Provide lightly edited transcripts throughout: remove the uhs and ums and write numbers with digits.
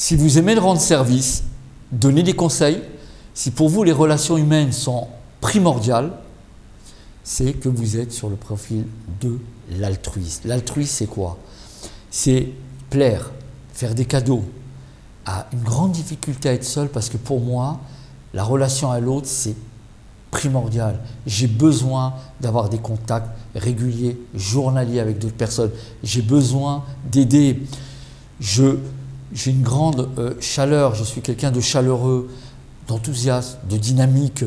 Si vous aimez le rendre service, donner des conseils, si pour vous les relations humaines sont primordiales, c'est que vous êtes sur le profil de l'altruiste. L'altruiste, c'est quoi? C'est plaire, faire des cadeaux, a une grande difficulté à être seul parce que pour moi, la relation à l'autre, c'est primordial. J'ai besoin d'avoir des contacts réguliers, journaliers avec d'autres personnes. J'ai besoin d'aider. J'ai une grande chaleur, je suis quelqu'un de chaleureux, d'enthousiaste, de dynamique.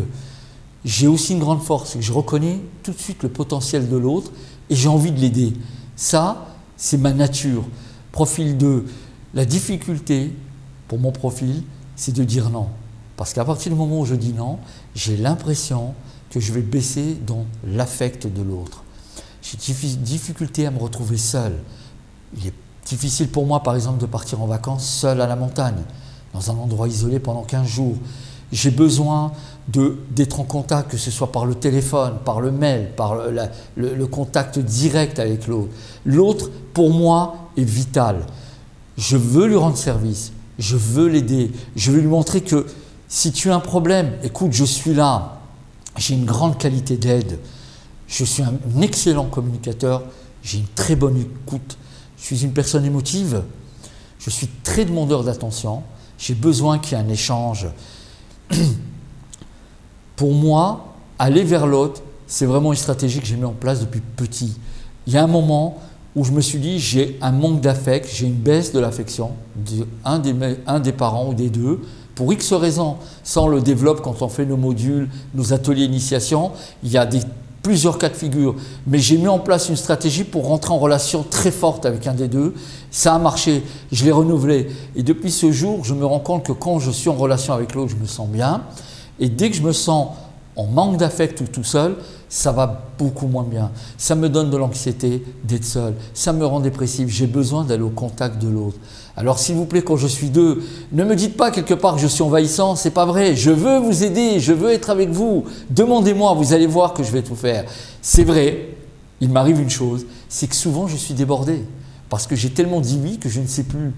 J'ai aussi une grande force, je reconnais tout de suite le potentiel de l'autre et j'ai envie de l'aider. Ça, c'est ma nature. Profil 2, la difficulté pour mon profil, c'est de dire non. Parce qu'à partir du moment où je dis non, j'ai l'impression que je vais baisser dans l'affect de l'autre. J'ai difficulté à me retrouver seul. Il est difficile pour moi, par exemple, de partir en vacances seul à la montagne, dans un endroit isolé pendant 15 jours. J'ai besoin d'être en contact, que ce soit par le téléphone, par le mail, par le contact direct avec l'autre. L'autre, pour moi, est vital. Je veux lui rendre service, je veux l'aider, je veux lui montrer que si tu as un problème, écoute, je suis là, j'ai une grande qualité d'aide, je suis un excellent communicateur, j'ai une très bonne écoute, je suis une personne émotive, je suis très demandeur d'attention, j'ai besoin qu'il y ait un échange. Pour moi, aller vers l'autre, c'est vraiment une stratégie que j'ai mis en place depuis petit. Il y a un moment où je me suis dit, j'ai un manque d'affect, j'ai une baisse de l'affection d'un des parents ou des deux, pour X raisons. Ça, on le développe quand on fait nos modules, nos ateliers d'initiation. Il y a plusieurs cas de figure. Mais j'ai mis en place une stratégie pour rentrer en relation très forte avec un des deux. Ça a marché, je l'ai renouvelé. Et depuis ce jour, je me rends compte que quand je suis en relation avec l'autre, je me sens bien. Et dès que je me sens en manque d'affect ou tout seul, ça va beaucoup moins bien. Ça me donne de l'anxiété d'être seul. Ça me rend dépressif. J'ai besoin d'aller au contact de l'autre. Alors s'il vous plaît, quand je suis deux, ne me dites pas quelque part que je suis envahissant, c'est pas vrai. Je veux vous aider, je veux être avec vous. Demandez-moi, vous allez voir que je vais tout faire. C'est vrai, il m'arrive une chose, c'est que souvent je suis débordé. Parce que j'ai tellement dit oui que je ne sais plus.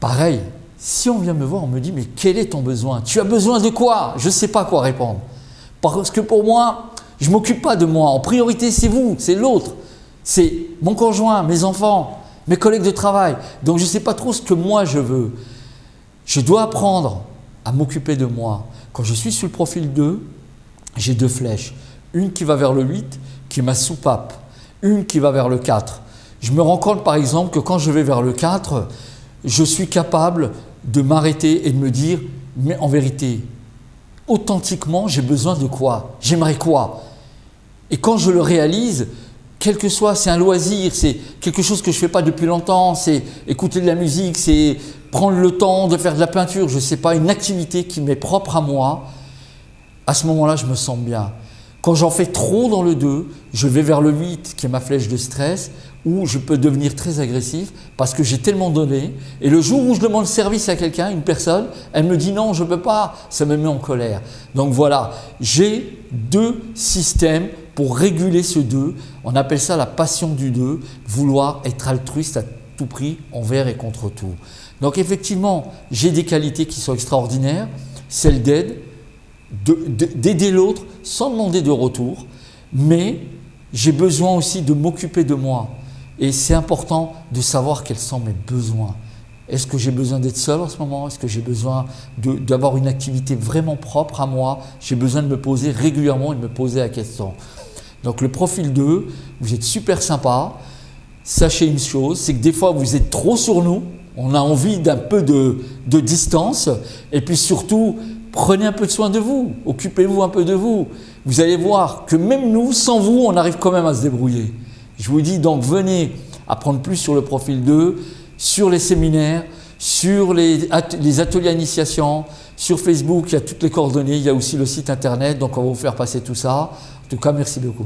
Pareil, si on vient me voir, on me dit mais quel est ton besoin? Tu as besoin de quoi? Je ne sais pas quoi répondre. Parce que pour moi, je ne m'occupe pas de moi. En priorité, c'est vous, c'est l'autre. C'est mon conjoint, mes enfants, mes collègues de travail. Donc je ne sais pas trop ce que moi je veux. Je dois apprendre à m'occuper de moi. Quand je suis sur le profil 2, j'ai deux flèches. Une qui va vers le 8, qui est ma soupape. Une qui va vers le 4. Je me rends compte par exemple que quand je vais vers le 4, je suis capable de m'arrêter et de me dire, mais en vérité, authentiquement, j'ai besoin de quoi? J'aimerais quoi? Et quand je le réalise, quel que soit, c'est un loisir, c'est quelque chose que je ne fais pas depuis longtemps, c'est écouter de la musique, c'est prendre le temps de faire de la peinture, je ne sais pas, une activité qui m'est propre à moi, à ce moment-là, je me sens bien. Quand j'en fais trop dans le 2, je vais vers le 8, qui est ma flèche de stress, où je peux devenir très agressif parce que j'ai tellement donné. Et le jour où je demande service à quelqu'un, une personne, elle me dit non, je ne peux pas, ça me met en colère. Donc voilà, j'ai deux systèmes pour réguler ce 2. On appelle ça la passion du 2, vouloir être altruiste à tout prix, envers et contre tout. Donc effectivement, j'ai des qualités qui sont extraordinaires, celle d'aide, d'aider l'autre sans demander de retour, mais j'ai besoin aussi de m'occuper de moi. Et c'est important de savoir quels sont mes besoins. Est-ce que j'ai besoin d'être seul en ce moment? Est-ce que j'ai besoin d'avoir une activité vraiment propre à moi? J'ai besoin de me poser régulièrement et de me poser la question. Donc le profil 2, vous êtes super sympa. Sachez une chose, c'est que des fois vous êtes trop sur nous. On a envie d'un peu de distance. Et puis surtout, prenez un peu de soin de vous. Occupez-vous un peu de vous. Vous allez voir que même nous, sans vous, on arrive quand même à se débrouiller. Je vous dis donc, venez apprendre plus sur le profil 2, sur les séminaires, sur les ateliers d'initiation, sur Facebook, il y a toutes les coordonnées, il y a aussi le site internet, donc on va vous faire passer tout ça. En tout cas, merci beaucoup.